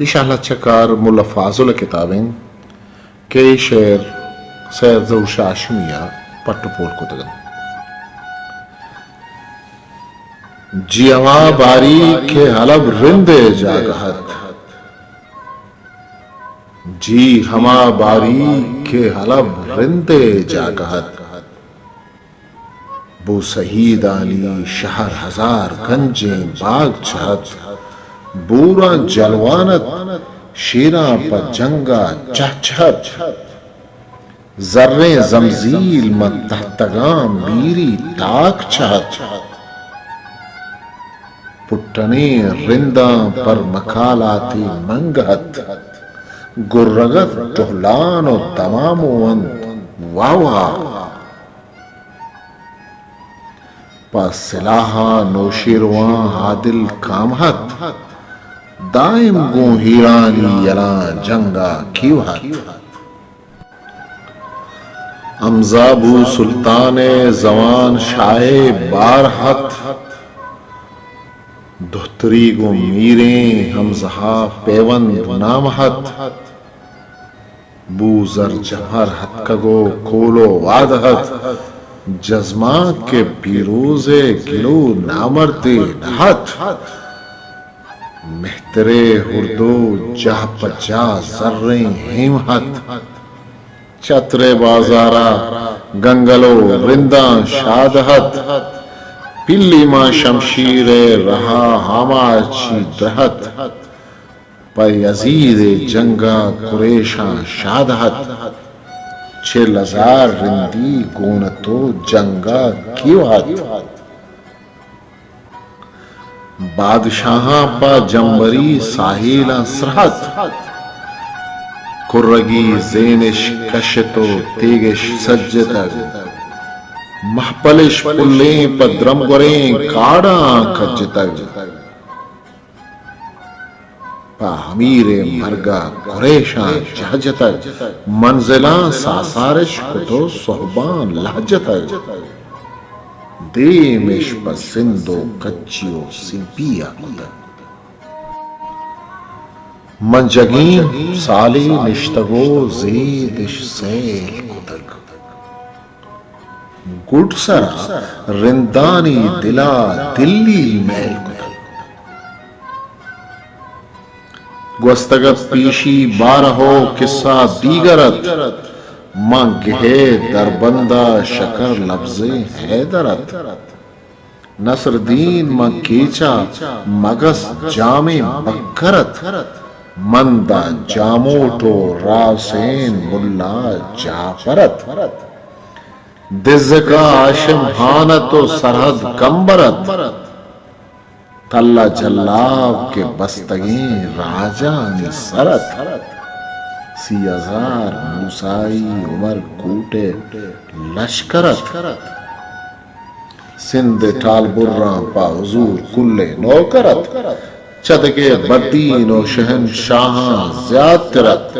ये शहलत चकार मुल्ला फाजुल किताबें कई शेर सैर जौशा आशमिया पट्टपोल को तगन जियावा बारी के हलब रिंदे जागहत जी हमा बारी के हलब रिंदे जागहत बो सहीद आली शहर हजार गंजे बाग छत बूरा जलवानत शेरा पर जंगा चहचहत जर्रे जमजील में तहतगाम मीरी ताक छहत पुट्टने रिंदा पर मकालाती मंगहत गुर्रगत टोहलान और तमामों वावा पासिलाहा नौशिरवा हादिल कामहत दाइम गो हीरानी यला जंगा कीवहत अमजाबू सुल्तान जवान शाहे बारहत दोहतरी गो मीरे हमजहा पेवंद नामहत बूजर जहर हतकगो कोलो वादहत जज्मा के पीरोजे गिलो नामरते नहत मेहतरे हुर्दो जह पचा जर्रे हिमहत चतरे बाजारा गंगलो रिंदा शादहत पिल्ली मां शमशीरे रहा हामाची दहत पर यजीद जंगा कुरेशा शादहत 6000 रिंदी गोनतो जंगा कीवहत बादशाहां पा जंबरी साहिला सरहत कुर्रगी जेनिश कशतो तेगिश सज्जतग महपलिश पुल्ले पद्रम गोरे काड़ा कज्जतग पा हमीरे मरगा कुरेशा जहजतग मंजिला सासारिश कुतो सोहबान लहजतग देमेश पर सिंधो कच्चियो सिंपिया कुतग मंजगीन साली निश्तगो जेदिश सैल कुतग गुडसरा रिंदानी दिला दिल्ली मैल कुतग ग्वस्तगत पीशी बारहो किस्सा दीगरत मां गहे दरबंदा शकर लफ्जे हैदरत नसरदीन मां केचा मगस जामे बकरत मंदा जामोटो रासेन मुल्ला जाफरत दिज़का आशिम हानतो सरहद कंबरत तल्ला जल्लाब के बस्तगी राजा निसरत सियाजार मूसाई उमर कूटे लश्करत सिंध टालबुर्रा पा हुजूर कुल्ले नौकरत चदके बदीन और शहनशाह ज़्यादतरत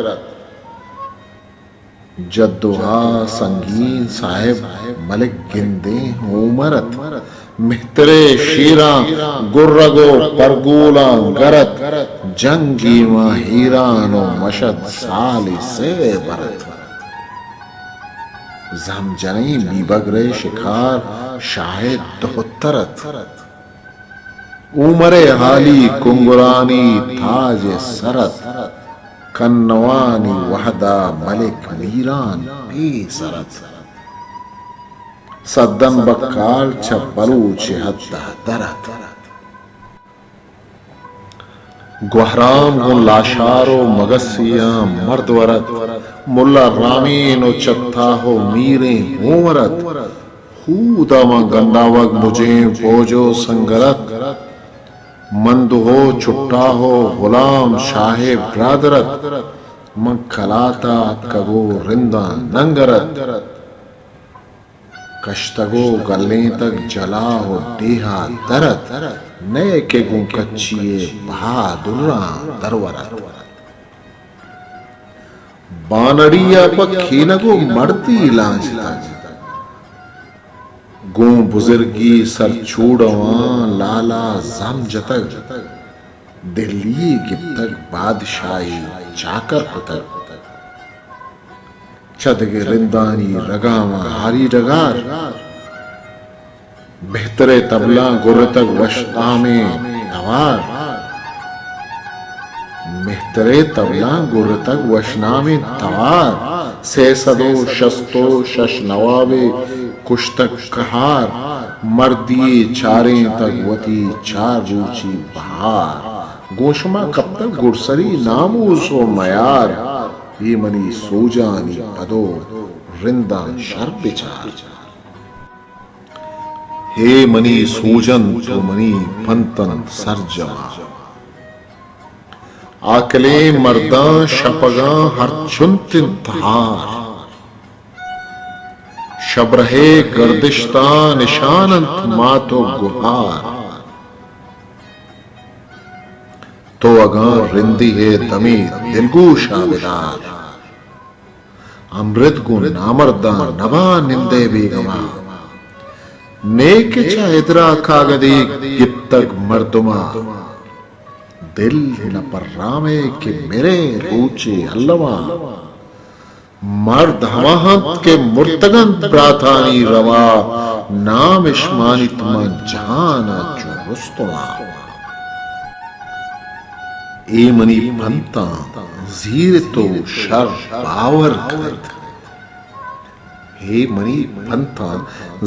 जद्दोहा संगीन साहिब मलिक गिंदे उमरत मिहतरे शीरा गुर्रगो परगूला गरत जंगी हीरानो मशद साली से बरत जमजनी बीबगरे शिखार शाहिद दोहतरत उमरे हाली कुंगुरानी ताज सरत कन्नवानी वहदा मलिक मीरान बेसरत सद्दन बक्काल छबलूच हत्ता दरत गुहराम गुन लाशारो मगसिया मर्दवरत मुल्ला रामीन ओ चत्था हो मीरे होमरत हूदमा गंदावग मुझे बोजो संगरत मंद हो छुट्टा हो गुलाम शाहे ब्रादरत मखलाता कगो रिंदा नंगरत कश्तगो गले तक जला हो देहा दरत नए के गुं कच्चिए बहादुरा दरवरत बानड़िया पर खेनगो मरती लांच तक गो बुजुर्गी सर छोड़वा लाला जम जतक दिल्ली गितक बादशाही चाकर पुतक चदगे रिंदानी रगावा हारी रगार बेहतरे तबला गुरतक वशता में तवार बेहतरे तबला गुरतक वशना में तवार से सदो शस्तो शश नवाबे कुश्तक कहार मर्दिए चारे तक वती चार रूची बहार गोशमा कब तक गुरसरी नामू सो मयार ये मनी सोजानी पदो रिंदा शर बिचार हे मनी सोजन तो मनी पंतन सरजमा आकले मर्दा शपगा हर चुनतिन तहार शबरहे गर्दिश्ता निशानंत मातो गुहार तो अगा रिंदी है दमी दिलगोश आबिदार अमृत गु नामर्दा नवा निंदे बेगमा नेक चाहदरा कागदे गिप्तक मर्दुमा दिल न पर्रामे के मेरे रूचे अल्लवा मर्द हवाहत के मुर्तगन प्राथानी रवा नाम इश्मानित मन जहाना जो रुस्तुआ ए मनी पंता जीर तो शर बावर करत हे मनी पंता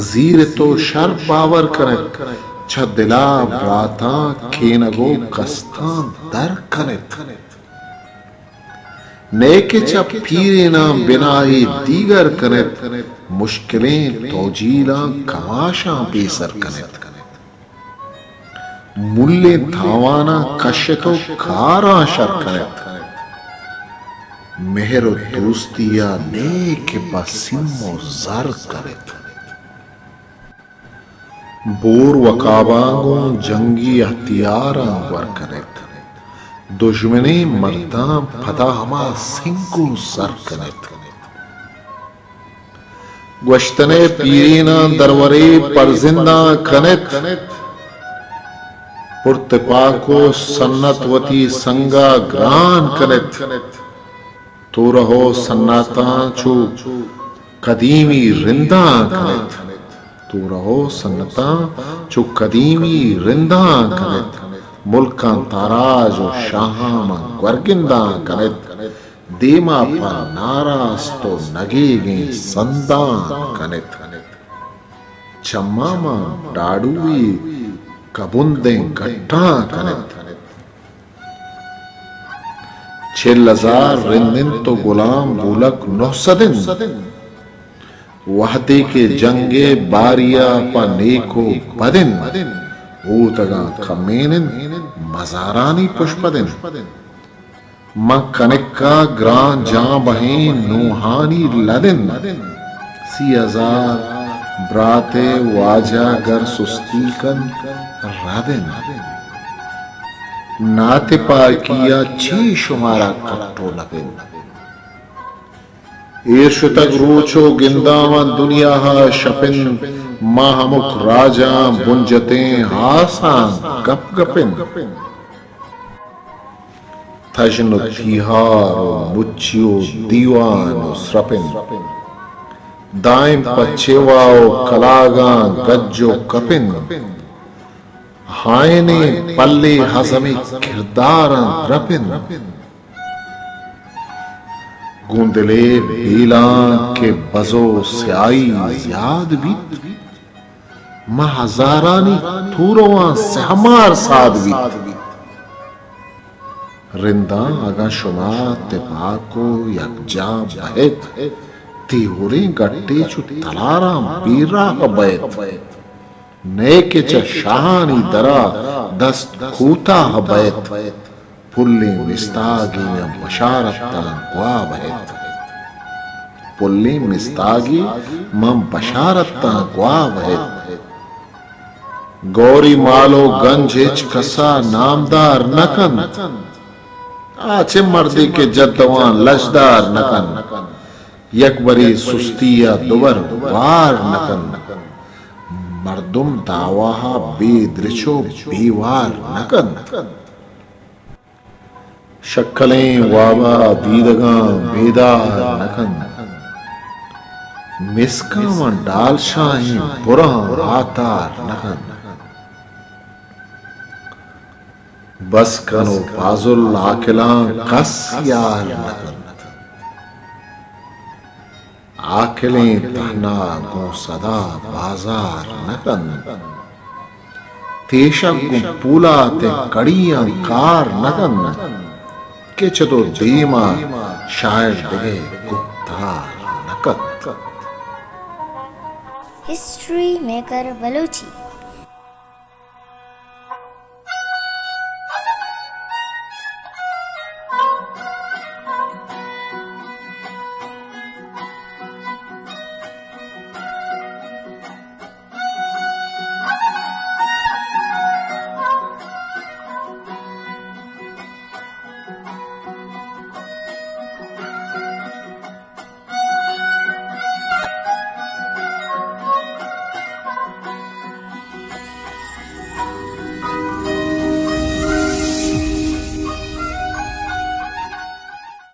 जीर तो शर बावर करत छ दिला ब्राता खेनगो कस्ता दर करत नेके च पीरे ना बिनाही दीगर करत मुश्किलें तोजीला कवाशा बेसर करत मुल्ले धावाना कश्यतो कारा शरकत मेहरो दोस्तिया नेक बसिमो जर करत बोर वकाबांगो जंगी हथियारा वर करत दुश्मनी मर्दा फता हमा सिंको सर करत गश्तने पीरीना दरवरे परजिंदा कनत पुर्तपाको सन्नतवती संगा ग्रान कनत तो रहो सन्नाता छु कदीमी रिंदा कनत तो रहो सन्नता छु कदीमी रिंदा कनत मुल्का ताराज और शाहामा ग्वर्गिंदा कनत देमा पर नाराज तो नगेगे संदा कनत चम्मामा डाडुई कबुंदे गट्टा कनत छेल्लजार रिंदिन तो गुलाम बुलक नौसदिन वहदे के जंगे बारिया पनेको बदिन ऊतगा खमेनिन मजारानी पुष्पदिन म कनिका ग्रां जा बहे नूहानी लदिन सी हजार ब्राते वाजा गर सुस्ती कन रादिन नाते पार किया छी शुमारा कट्टो लबिन ईर्ष तक रोचो गिंदावा दुनिया हा शपिन महामुख राजा बुंजते हासा गप गपिन थजनो तिहारो मुच्चियो दीवानो स्रपिन दाइम पच्चेवाओ कलागा गज्जो कपिन हायने पल्ले हजमी किरदार द्रपिन गूंदले बेला के बजो स्याई याद भी हजारानी थूरोवा सहमार साद भी रिंदा अगा शुमा तिपाको यकजा बहत तिहोरे गट्टे चु तलारा बीरा बैत नेके च शाहानी दरा दस्त खूता बैत पुल्ले विस्तागी में बशारत गुआ बहत पुल्ली मिस्तागी मम बशारत्ता ग्वाब है गौरी मालो गंज हिच कसा नामदार नकन आचे मर्दी के जद्दवान लजदार नकन यकबरी सुस्तिया दुबर वार नकन मर्दुम दावाहा बेदृशो बेवार नकन शक्कलें वाबा दीदगा बेदार नकन मिसका व डाल शाही बुरा आतार नकन बस कनो बाजुल आकिला कस यार नकन आकिलें तहना गो सदा बाजार नकन तेशा गु पूला ते कड़ियां कार नकन के चतो दीमा शायद दिगे गुप्तार नकन हिस्ट्री मेकर बलूची।